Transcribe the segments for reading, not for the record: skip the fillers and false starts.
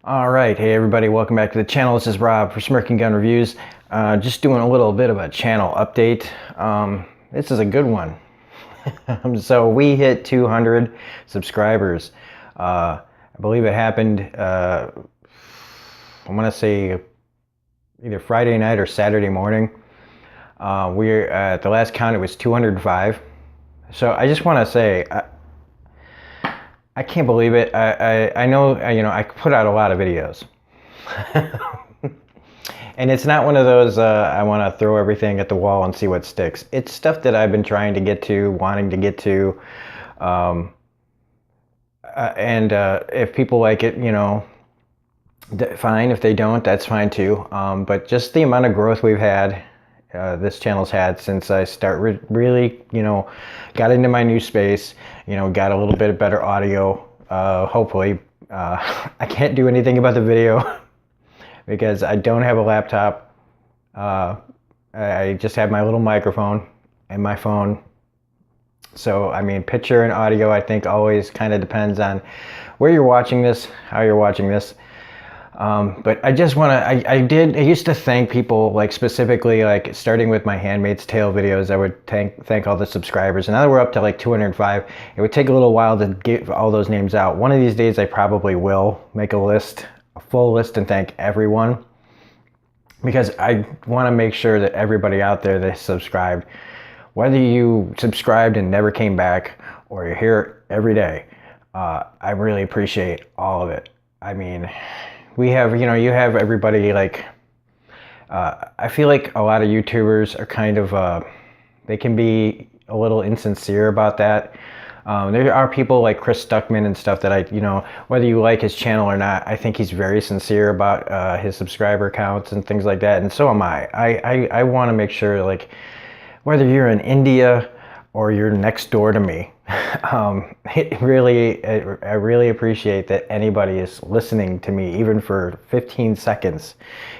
All right, hey everybody, welcome back to the channel. This is Rob for Smirking Gun Reviews. Just doing a little bit of a channel update. This is a good one. So we hit 200 subscribers. I believe it happened, I want to say either Friday night or Saturday morning. We're at the last count, it was 205. So I just want to say, I can't believe it. I know, I put out a lot of videos. And it's not one of those, I want to throw everything at the wall and see what sticks. It's stuff that I've been trying to get to, wanting to get to. If people like it, fine. If they don't, that's fine too. But just the amount of growth we've had, this channel's had since I really, got into my new space, got a little bit better audio, hopefully. I can't do anything about the video because I don't have a laptop. I just have my little microphone and my phone. So, I mean, picture and audio, I think always kind of depends on where you're watching this, how you're watching this. But I just want to, I used to thank people, like specifically, like starting with my Handmaid's Tale videos, I would thank all the subscribers. And now that we're up to like 205, it would take a little while to get all those names out. One of these days I probably will make a full list and thank everyone, because I want to make sure that everybody out there that subscribed, whether you subscribed and never came back or you're here every day, I really appreciate all of it. I mean, we have, you have everybody like, I feel like a lot of YouTubers are kind of, they can be a little insincere about that. There are people like Chris Stuckman and stuff that whether you like his channel or not, I think he's very sincere about his subscriber counts and things like that. And so am I. I want to make sure, like, whether you're in India or you're next door to me, I really appreciate that anybody is listening to me, even for 15 seconds.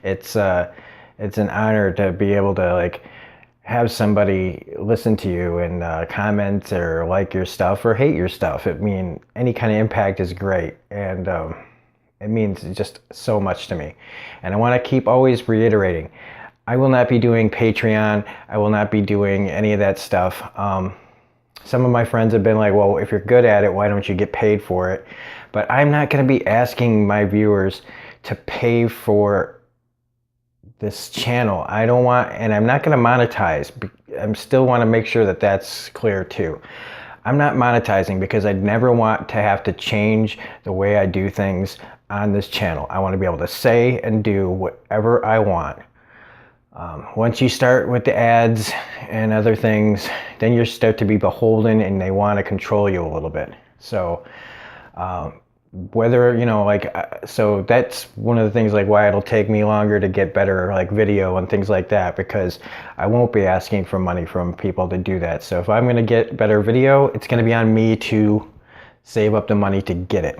It's an honor to be able to, like, have somebody listen to you and comment or like your stuff or hate your stuff. I mean, any kind of impact is great, and it means just so much to me. And I want to keep always reiterating, I will not be doing Patreon. I will not be doing any of that stuff. Some of my friends have been like, well, if you're good at it, why don't you get paid for it? But I'm not going to be asking my viewers to pay for this channel. I don't want, and I'm not going to monetize. I still want to make sure that that's clear too. I'm not monetizing because I never want to have to change the way I do things on this channel. I want to be able to say and do whatever I want. Once you start with the ads and other things, then you start to be beholden and they want to control you a little bit. So so that's one of the things, like, why it'll take me longer to get better, like, video and things like that, because I won't be asking for money from people to do that. So if I'm going to get better video, it's going to be on me to save up the money to get it.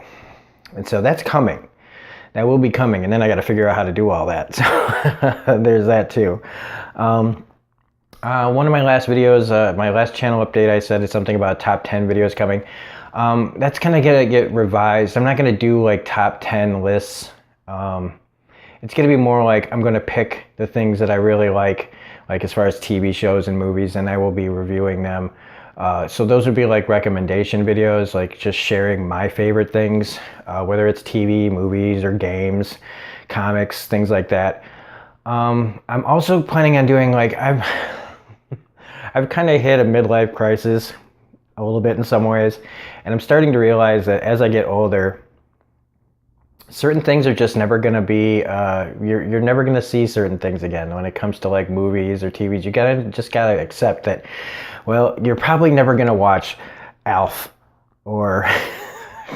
And so that's coming. That will be coming, and then I got to figure out how to do all that. So there's that too. One of my last videos, my last channel update, I said it's something about top 10 videos coming. That's kind of gonna get revised. I'm not gonna do like top 10 lists. It's gonna be more like I'm gonna pick the things that I really like as far as TV shows and movies, and I will be reviewing them. So those would be like recommendation videos, like just sharing my favorite things, whether it's TV, movies, or games, comics, things like that. I'm also planning on doing, like, I've kind of hit a midlife crisis a little bit in some ways, and I'm starting to realize that as I get older, certain things are just never going to be, you're never going to see certain things again when it comes to, like, movies or TVs. You just gotta accept that, well, you're probably never going to watch Alf or,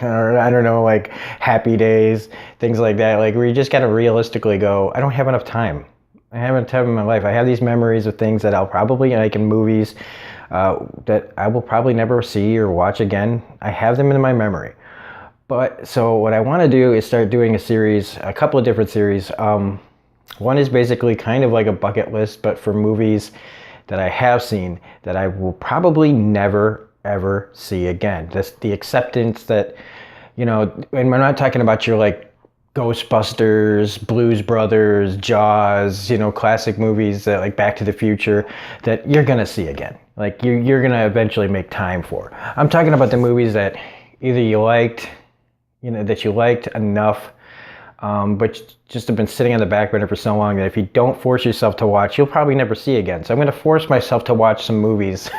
or I don't know, like Happy Days, things like that, like, where you just gotta realistically go, I don't have enough time. I haven't enough time in my life. I have these memories of things that I'll probably, like, in movies, that I will probably never see or watch again. I have them in my memory. But so what I want to do is start doing a couple of different series. One is basically kind of like a bucket list, but for movies that I have seen that I will probably never ever see again. The acceptance that, and we're not talking about your, like, Ghostbusters, Blues Brothers, Jaws, classic movies that like Back to the Future that you're gonna see again. Like you're gonna eventually make time for. I'm talking about the movies that either you liked, that you liked enough, but just have been sitting on the back burner for so long that if you don't force yourself to watch, you'll probably never see again. So I'm gonna force myself to watch some movies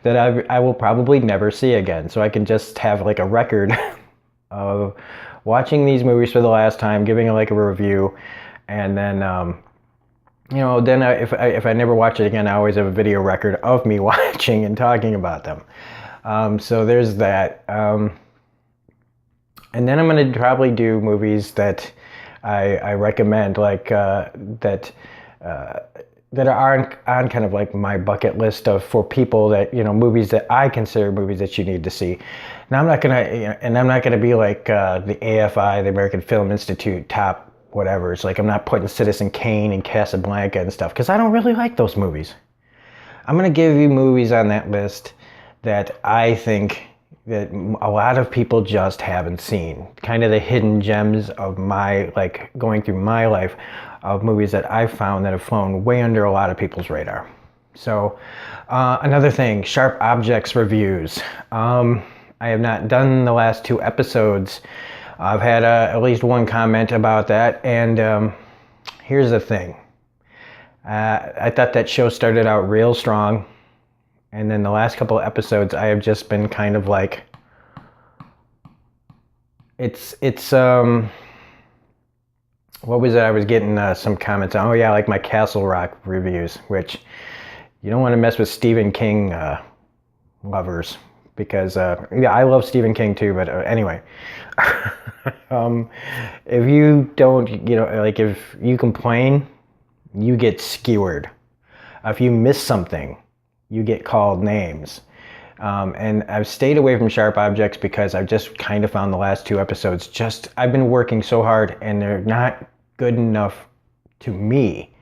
that I will probably never see again. So I can just have like a record of watching these movies for the last time, giving like a review, and then if I never watch it again, I always have a video record of me watching and talking about them. So there's that. And then I'm going to probably do movies that I recommend, like that are on kind of like my bucket list for people that, movies that I consider movies that you need to see. Now I'm not gonna be like the AFI, the American Film Institute top whatever. It's like I'm not putting Citizen Kane and Casablanca and stuff because I don't really like those movies. I'm gonna give you movies on that list that I think that a lot of people just haven't seen. Kind of the hidden gems of my, like, going through my life of movies that I've found that have flown way under a lot of people's radar. So another thing, Sharp Objects reviews. I have not done the last 2 episodes. I've had at least one comment about that, and here's the thing. I thought that show started out real strong, and then the last couple of episodes I have just been kind of like, it's what was it? I was getting some comments on, oh yeah, like my Castle Rock reviews, which you don't want to mess with Stephen King lovers, because yeah, I love Stephen King too, but anyway, if you don't, like if you complain, you get skewered. If you miss something, you get called names. And I've stayed away from Sharp Objects because I've just kind of found the last 2 episodes I've been working so hard and they're not good enough to me.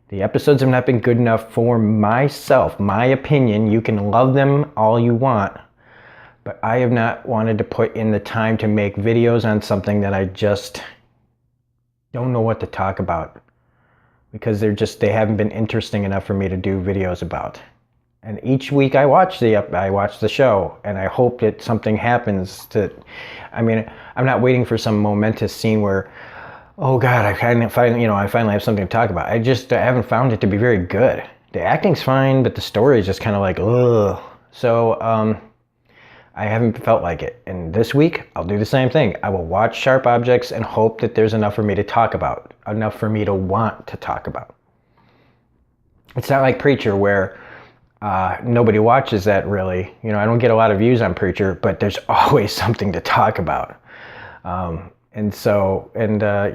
The episodes have not been good enough for myself, my opinion. You can love them all you want, but I have not wanted to put in the time to make videos on something that I just don't know what to talk about, because they haven't been interesting enough for me to do videos about. And each week I watch the show, and I hope that something happens I'm not waiting for some momentous scene where, oh God, I finally have something to talk about. I haven't found it to be very good. The acting's fine, but the story is just kind of like, ugh. So I haven't felt like it. And this week, I'll do the same thing. I will watch Sharp Objects and hope that there's enough for me to talk about, enough for me to want to talk about. It's not like Preacher, where nobody watches that really. I don't get a lot of views on Preacher, but there's always something to talk about. And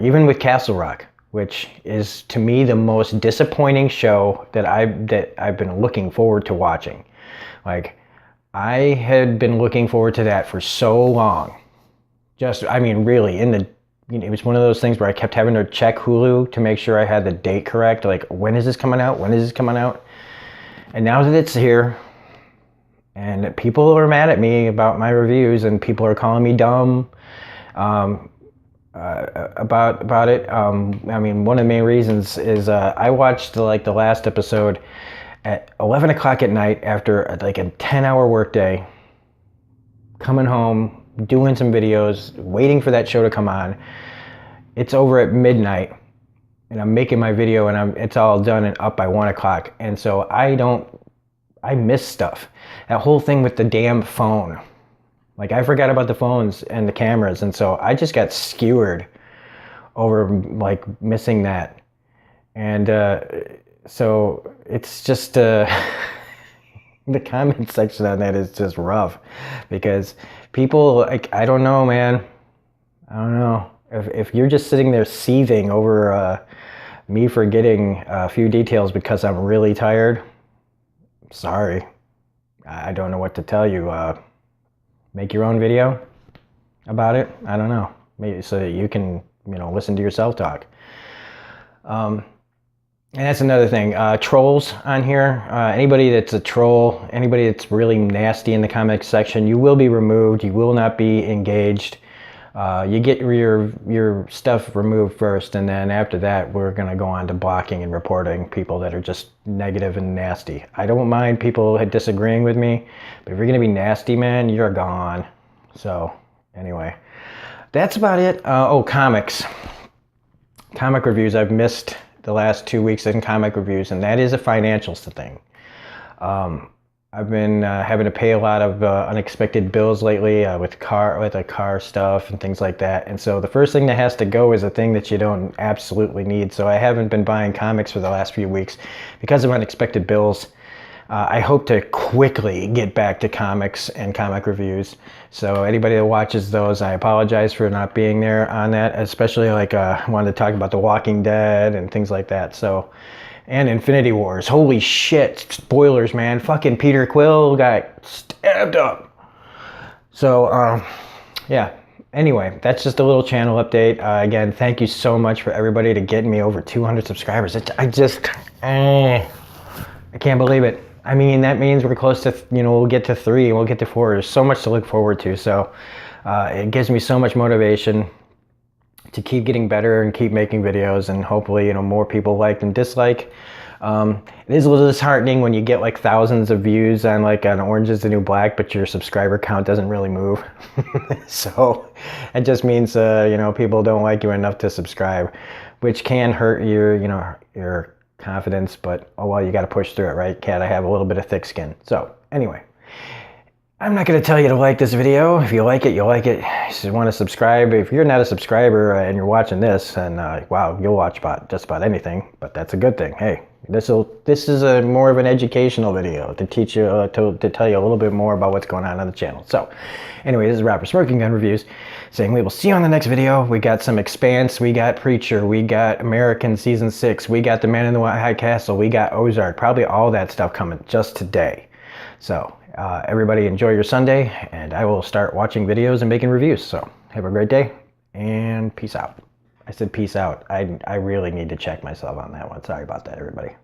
even with Castle Rock, which is to me the most disappointing show that I've been looking forward to watching. Like, I had been looking forward to that for so long. Really, it was one of those things where I kept having to check Hulu to make sure I had the date correct. Like, when is this coming out? When is this coming out? And now that it's here, and people are mad at me about my reviews, and people are calling me dumb about it. One of the main reasons is I watched the last episode at 11 o'clock at night after like a 10-hour workday, coming home, doing some videos, waiting for that show to come on. It's over at midnight, and I'm making my video, and it's all done and up by 1 o'clock. And so I miss stuff. That whole thing with the damn phone. Like, I forgot about the phones and the cameras, and so I just got skewered over like missing that. And so it's just the comment section on that is just rough, because people, like, I don't know, man. I don't know. If you're just sitting there seething over me forgetting a few details because I'm really tired, sorry. I don't know what to tell you. Make your own video about it. I don't know. Maybe so that you can, listen to yourself talk. And that's another thing. Trolls on here. Anybody that's a troll, anybody that's really nasty in the comment section, you will be removed. You will not be engaged. You get your stuff removed first, and then after that, we're gonna go on to blocking and reporting people that are just negative and nasty. I don't mind people disagreeing with me, but if you're gonna be nasty, man, you're gone. So anyway, that's about it. Oh, comics. Comic reviews. I've missed the last 2 weeks in comic reviews, and that is a financial thing. I've been having to pay a lot of unexpected bills lately with the car stuff and things like that. And so the first thing that has to go is a thing that you don't absolutely need. So I haven't been buying comics for the last few weeks because of unexpected bills. I hope to quickly get back to comics and comic reviews. So anybody that watches those, I apologize for not being there on that, especially like I wanted to talk about The Walking Dead and things like that. So, and Infinity Wars. Holy shit, spoilers, man. Fucking Peter Quill got stabbed up. So, yeah. Anyway, that's just a little channel update. Again, thank you so much for everybody to getting me over 200 subscribers. I can't believe it. I mean, that means we're close to, we'll get to 3 and we'll get to 4. There's so much to look forward to. So it gives me so much motivation to keep getting better and keep making videos, and hopefully, more people like than dislike. It is a little disheartening when you get like thousands of views on like an Orange is the New Black, but your subscriber count doesn't really move. So it just means, people don't like you enough to subscribe, which can hurt your confidence, but oh well, you got to push through it, right? Cat, I have a little bit of thick skin. So anyway, I'm not going to tell you to like this video. If you like it, you like it. You just want to subscribe. If you're not a subscriber and you're watching this, and wow, you'll watch just about anything, but that's a good thing. Hey, this is a more of an educational video to teach you, to tell you a little bit more about what's going on the channel. So anyway, this is Rapper Smoking Gun Reviews saying we will see you on the next video. We got some Expanse, we got Preacher, we got American Season 6, we got The Man in the High Castle, we got Ozark, probably all that stuff coming just today. So everybody enjoy your Sunday, and I will start watching videos and making reviews. So have a great day, and peace out. I said peace out. I really need to check myself on that one. Sorry about that, everybody.